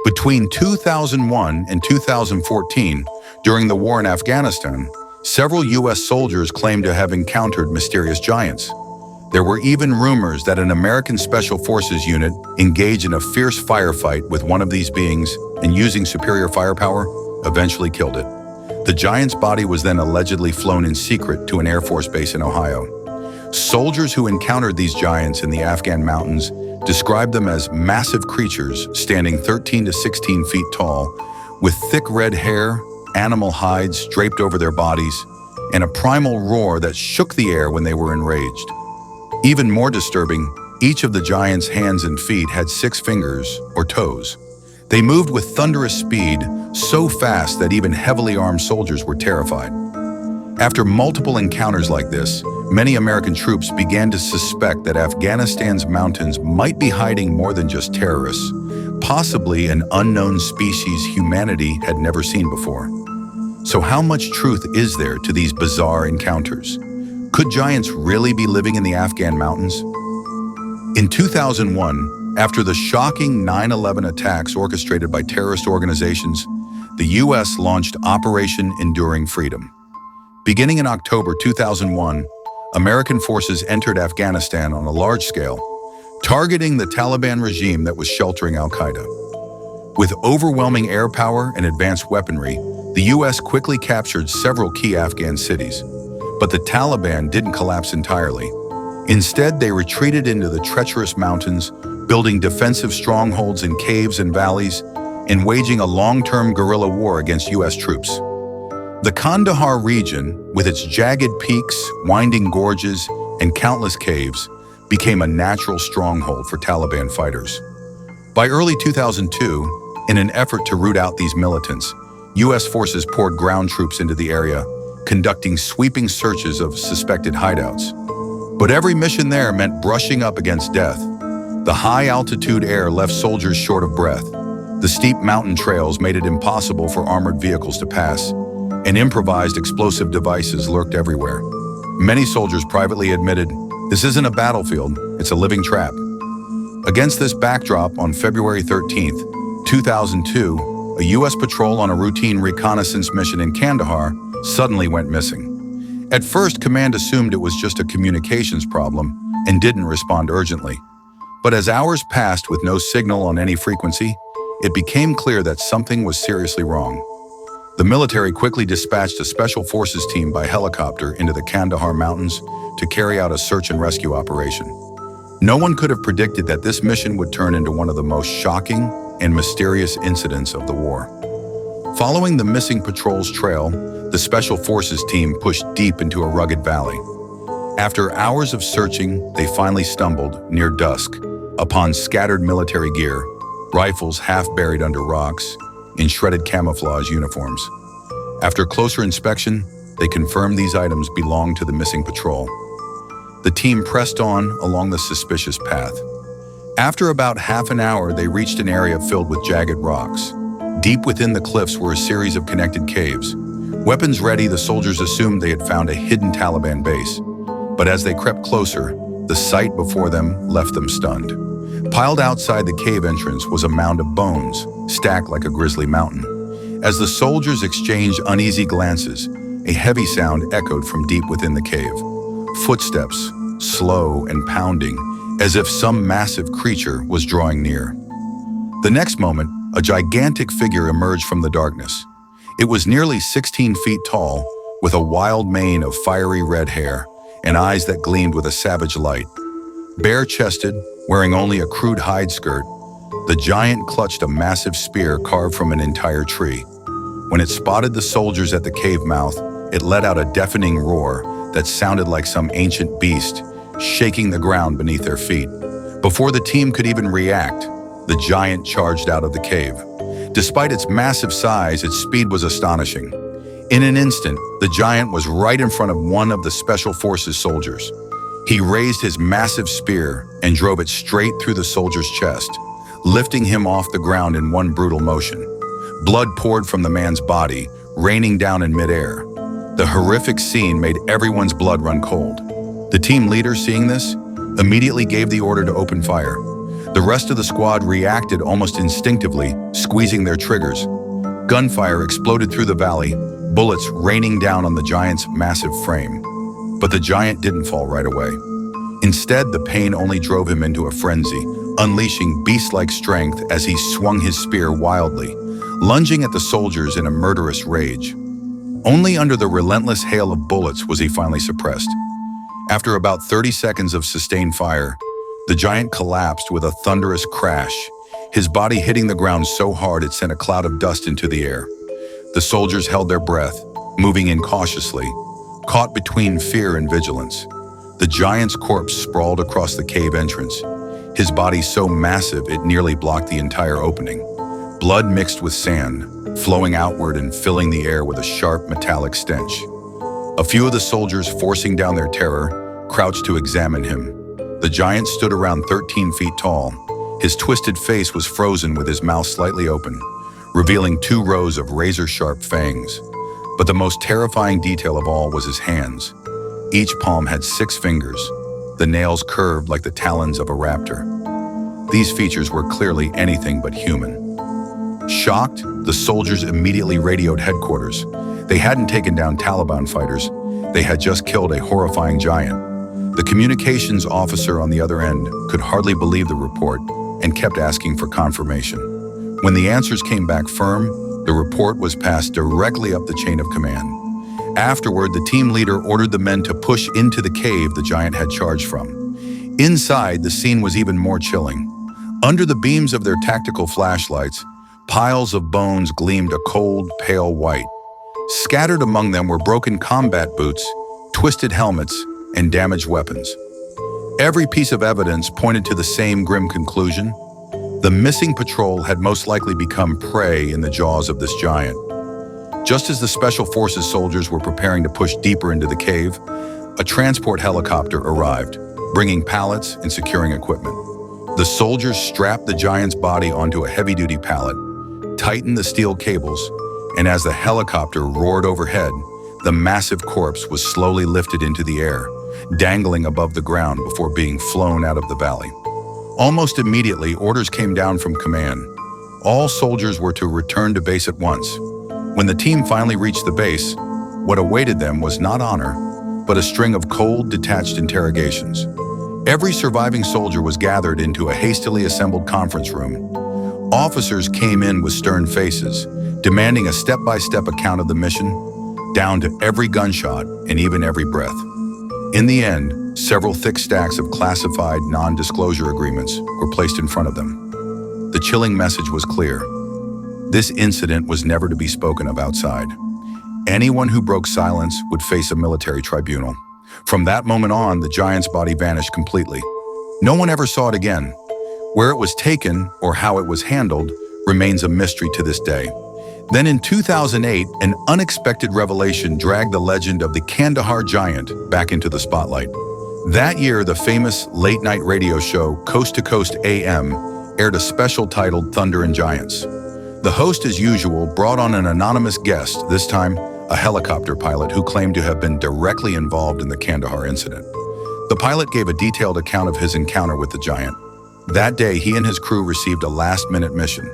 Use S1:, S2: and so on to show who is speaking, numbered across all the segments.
S1: Between 2001 and 2014, during the war in Afghanistan, several U.S. soldiers claimed to have encountered mysterious giants. There were even rumors that an American Special Forces unit engaged in a fierce firefight with one of these beings and, using superior firepower, eventually killed it. The giant's body was then allegedly flown in secret to an Air Force base in Ohio. Soldiers who encountered these giants in the Afghan mountains described them as massive creatures standing 13 to 16 feet tall, with thick red hair, animal hides draped over their bodies, and a primal roar that shook the air when they were enraged. Even more disturbing, each of the giant's hands and feet had 6 fingers, or toes. They moved with thunderous speed, so fast that even heavily armed soldiers were terrified. After multiple encounters like this, many American troops began to suspect that Afghanistan's mountains might be hiding more than just terrorists, possibly an unknown species humanity had never seen before. So how much truth is there to these bizarre encounters? Could giants really be living in the Afghan mountains? In 2001, after the shocking 9/11 attacks orchestrated by terrorist organizations, the U.S. launched Operation Enduring Freedom. Beginning in October 2001, American forces entered Afghanistan on a large scale, targeting the Taliban regime that was sheltering al-Qaeda. With overwhelming air power and advanced weaponry, the U.S. quickly captured several key Afghan cities. But the Taliban didn't collapse entirely. Instead, they retreated into the treacherous mountains, building defensive strongholds in caves and valleys, and waging a long-term guerrilla war against U.S. troops. The Kandahar region, with its jagged peaks, winding gorges, and countless caves, became a natural stronghold for Taliban fighters. By early 2002, in an effort to root out these militants, U.S. forces poured ground troops into the area, conducting sweeping searches of suspected hideouts. But every mission there meant brushing up against death. The high-altitude air left soldiers short of breath. The steep mountain trails made it impossible for armored vehicles to pass, and improvised explosive devices lurked everywhere. Many soldiers privately admitted, "This isn't a battlefield, it's a living trap." Against this backdrop, on February 13, 2002, a U.S. patrol on a routine reconnaissance mission in Kandahar suddenly went missing. At first, command assumed it was just a communications problem and didn't respond urgently. But as hours passed with no signal on any frequency, it became clear that something was seriously wrong. The military quickly dispatched a special forces team by helicopter into the Kandahar mountains to carry out a search and rescue operation. No one could have predicted that this mission would turn into one of the most shocking and mysterious incidents of the war. Following the missing patrol's trail, the Special Forces team pushed deep into a rugged valley. After hours of searching, they finally stumbled, near dusk, upon scattered military gear, rifles half buried under rocks, and shredded camouflage uniforms. After closer inspection, they confirmed these items belonged to the missing patrol. The team pressed on along the suspicious path. After about half an hour, they reached an area filled with jagged rocks. Deep within the cliffs were a series of connected caves. Weapons ready, the soldiers assumed they had found a hidden Taliban base. But as they crept closer, the sight before them left them stunned. Piled outside the cave entrance was a mound of bones, stacked like a grisly mountain. As the soldiers exchanged uneasy glances, a heavy sound echoed from deep within the cave. Footsteps, slow and pounding, as if some massive creature was drawing near. The next moment, a gigantic figure emerged from the darkness. It was nearly 16 feet tall, with a wild mane of fiery red hair and eyes that gleamed with a savage light. Bare-chested, wearing only a crude hide skirt, the giant clutched a massive spear carved from an entire tree. When it spotted the soldiers at the cave mouth, it let out a deafening roar that sounded like some ancient beast, shaking the ground beneath their feet. Before the team could even react, the giant charged out of the cave. Despite its massive size, its speed was astonishing. In an instant, the giant was right in front of one of the Special Forces soldiers. He raised his massive spear and drove it straight through the soldier's chest, lifting him off the ground in one brutal motion. Blood poured from the man's body, raining down in midair. The horrific scene made everyone's blood run cold. The team leader, seeing this, immediately gave the order to open fire. The rest of the squad reacted almost instinctively, squeezing their triggers. Gunfire exploded through the valley, bullets raining down on the giant's massive frame. But the giant didn't fall right away. Instead, the pain only drove him into a frenzy, unleashing beast-like strength as he swung his spear wildly, lunging at the soldiers in a murderous rage. Only under the relentless hail of bullets was he finally suppressed. After about 30 seconds of sustained fire, the giant collapsed with a thunderous crash, his body hitting the ground so hard it sent a cloud of dust into the air. The soldiers held their breath, moving in cautiously, caught between fear and vigilance. The giant's corpse sprawled across the cave entrance, his body so massive it nearly blocked the entire opening. Blood mixed with sand, flowing outward and filling the air with a sharp metallic stench. A few of the soldiers, forcing down their terror, crouched to examine him. The giant stood around 13 feet tall. His twisted face was frozen with his mouth slightly open, revealing 2 rows of razor-sharp fangs. But the most terrifying detail of all was his hands. Each palm had 6 fingers, the nails curved like the talons of a raptor. These features were clearly anything but human. Shocked, the soldiers immediately radioed headquarters. They hadn't taken down Taliban fighters. They had just killed a horrifying giant. The communications officer on the other end could hardly believe the report and kept asking for confirmation. When the answers came back firm, the report was passed directly up the chain of command. Afterward, the team leader ordered the men to push into the cave the giant had charged from. Inside, the scene was even more chilling. Under the beams of their tactical flashlights, piles of bones gleamed a cold, pale white. Scattered among them were broken combat boots, twisted helmets, and damaged weapons. Every piece of evidence pointed to the same grim conclusion. The missing patrol had most likely become prey in the jaws of this giant. Just as the Special Forces soldiers were preparing to push deeper into the cave, a transport helicopter arrived, bringing pallets and securing equipment. The soldiers strapped the giant's body onto a heavy-duty pallet, tightened the steel cables, and as the helicopter roared overhead, the massive corpse was slowly lifted into the air, dangling above the ground before being flown out of the valley. Almost immediately, orders came down from command. All soldiers were to return to base at once. When the team finally reached the base, what awaited them was not honor, but a string of cold, detached interrogations. Every surviving soldier was gathered into a hastily assembled conference room. Officers came in with stern faces, demanding a step-by-step account of the mission, down to every gunshot and even every breath. In the end, several thick stacks of classified non-disclosure agreements were placed in front of them. The chilling message was clear. This incident was never to be spoken of outside. Anyone who broke silence would face a military tribunal. From that moment on, the giant's body vanished completely. No one ever saw it again. Where it was taken or how it was handled remains a mystery to this day. Then in 2008, an unexpected revelation dragged the legend of the Kandahar giant back into the spotlight. That year, the famous late-night radio show Coast to Coast AM aired a special titled Thunder and Giants. The host, as usual, brought on an anonymous guest, this time a helicopter pilot who claimed to have been directly involved in the Kandahar incident. The pilot gave a detailed account of his encounter with the giant. That day, he and his crew received a last-minute mission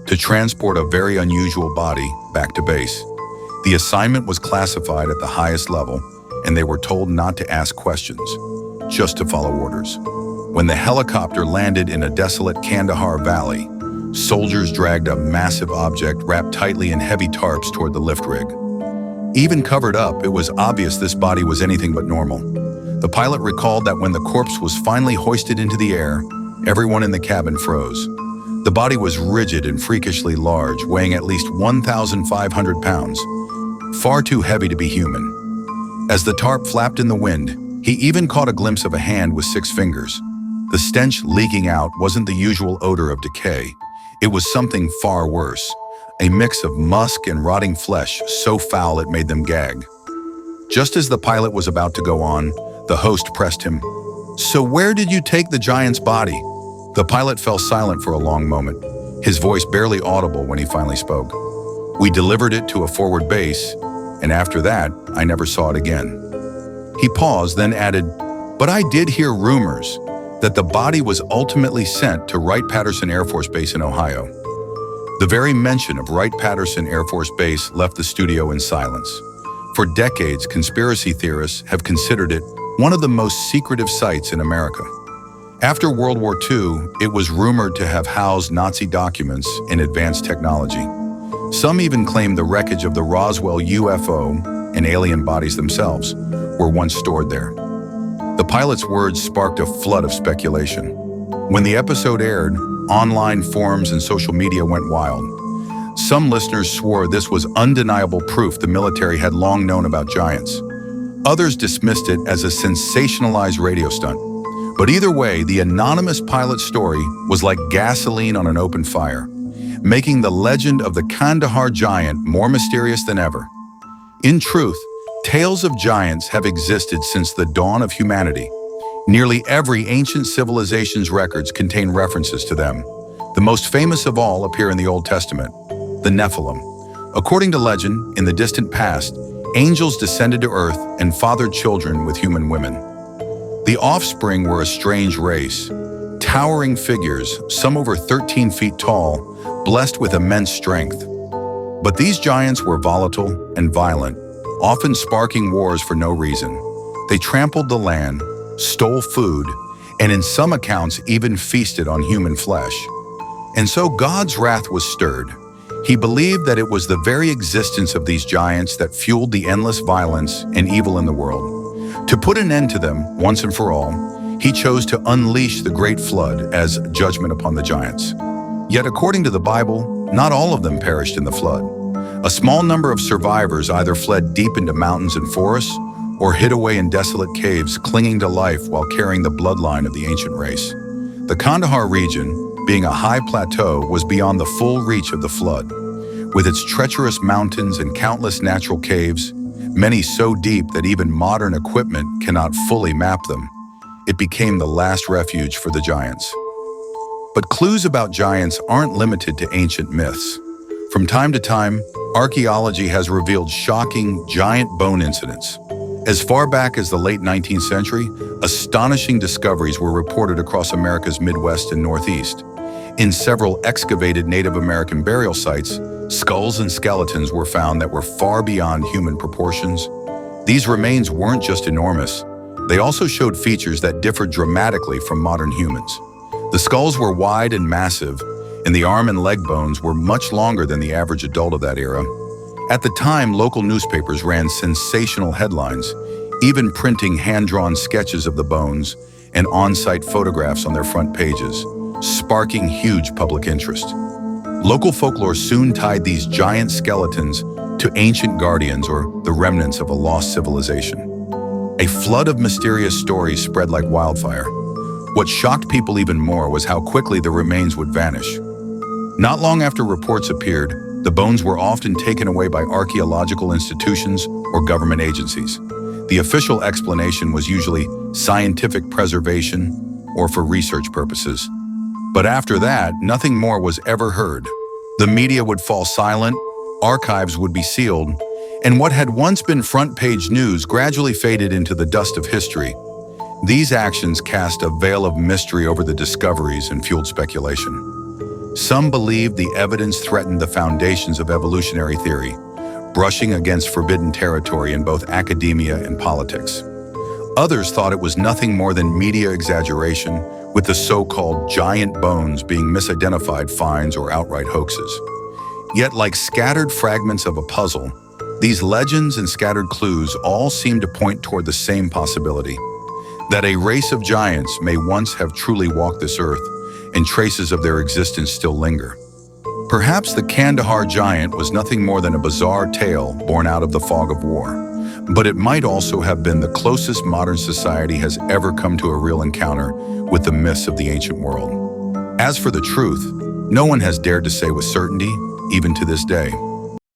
S1: to transport a very unusual body back to base. The assignment was classified at the highest level, and they were told not to ask questions, just to follow orders. When the helicopter landed in a desolate Kandahar valley, soldiers dragged a massive object wrapped tightly in heavy tarps toward the lift rig. Even covered up, it was obvious this body was anything but normal. The pilot recalled that when the corpse was finally hoisted into the air, everyone in the cabin froze. The body was rigid and freakishly large, weighing at least 1,500 pounds, far too heavy to be human. As the tarp flapped in the wind, he even caught a glimpse of a hand with 6 fingers. The stench leaking out wasn't the usual odor of decay. It was something far worse, a mix of musk and rotting flesh so foul it made them gag. Just as the pilot was about to go on, the host pressed him. "So where did you take the giant's body?" The pilot fell silent for a long moment, his voice barely audible when he finally spoke. "We delivered it to a forward base, and after that, I never saw it again." He paused, then added, "But I did hear rumors that the body was ultimately sent to Wright-Patterson Air Force Base in Ohio. The very mention of Wright-Patterson Air Force Base left the studio in silence. For decades, conspiracy theorists have considered it one of the most secretive sites in America. After World War II, it was rumored to have housed Nazi documents and advanced technology. Some even claimed the wreckage of the Roswell UFO and alien bodies themselves were once stored there. The pilot's words sparked a flood of speculation. When the episode aired, online forums and social media went wild. Some listeners swore this was undeniable proof the military had long known about giants. Others dismissed it as a sensationalized radio stunt. But either way, the anonymous pilot's story was like gasoline on an open fire, making the legend of the Kandahar giant more mysterious than ever. In truth, tales of giants have existed since the dawn of humanity. Nearly every ancient civilization's records contain references to them. The most famous of all appear in the Old Testament, the Nephilim. According to legend, in the distant past, angels descended to earth and fathered children with human women. The offspring were a strange race, towering figures, some over 13 feet tall, blessed with immense strength. But these giants were volatile and violent, often sparking wars for no reason. They trampled the land, stole food, and in some accounts even feasted on human flesh. And so God's wrath was stirred. He believed that it was the very existence of these giants that fueled the endless violence and evil in the world. To put an end to them, once and for all, he chose to unleash the great flood as judgment upon the giants. Yet according to the Bible, not all of them perished in the flood. A small number of survivors either fled deep into mountains and forests or hid away in desolate caves, clinging to life while carrying the bloodline of the ancient race. The Kandahar region, being a high plateau, was beyond the full reach of the flood. With its treacherous mountains and countless natural caves, many so deep that even modern equipment cannot fully map them, it became the last refuge for the giants. But clues about giants aren't limited to ancient myths. From time to time, archaeology has revealed shocking giant bone incidents. As far back as the late 19th century, astonishing discoveries were reported across America's Midwest and Northeast. In several excavated Native American burial sites, skulls and skeletons were found that were far beyond human proportions. These remains weren't just enormous, they also showed features that differed dramatically from modern humans. The skulls were wide and massive, and the arm and leg bones were much longer than the average adult of that era. At the time, local newspapers ran sensational headlines, even printing hand-drawn sketches of the bones and on-site photographs on their front pages, sparking huge public interest. Local folklore soon tied these giant skeletons to ancient guardians or the remnants of a lost civilization. A flood of mysterious stories spread like wildfire. What shocked people even more was how quickly the remains would vanish. Not long after reports appeared, the bones were often taken away by archaeological institutions or government agencies. The official explanation was usually scientific preservation or for research purposes. But after that, nothing more was ever heard. The media would fall silent, archives would be sealed, and what had once been front-page news gradually faded into the dust of history. These actions cast a veil of mystery over the discoveries and fueled speculation. Some believed the evidence threatened the foundations of evolutionary theory, brushing against forbidden territory in both academia and politics. Others thought it was nothing more than media exaggeration, with the so-called giant bones being misidentified finds or outright hoaxes. Yet, like scattered fragments of a puzzle, these legends and scattered clues all seem to point toward the same possibility, that a race of giants may once have truly walked this earth, and traces of their existence still linger. Perhaps the Kandahar giant was nothing more than a bizarre tale born out of the fog of war, but it might also have been the closest modern society has ever come to a real encounter with the myths of the ancient world. As for the truth, no one has dared to say with certainty, even to this day.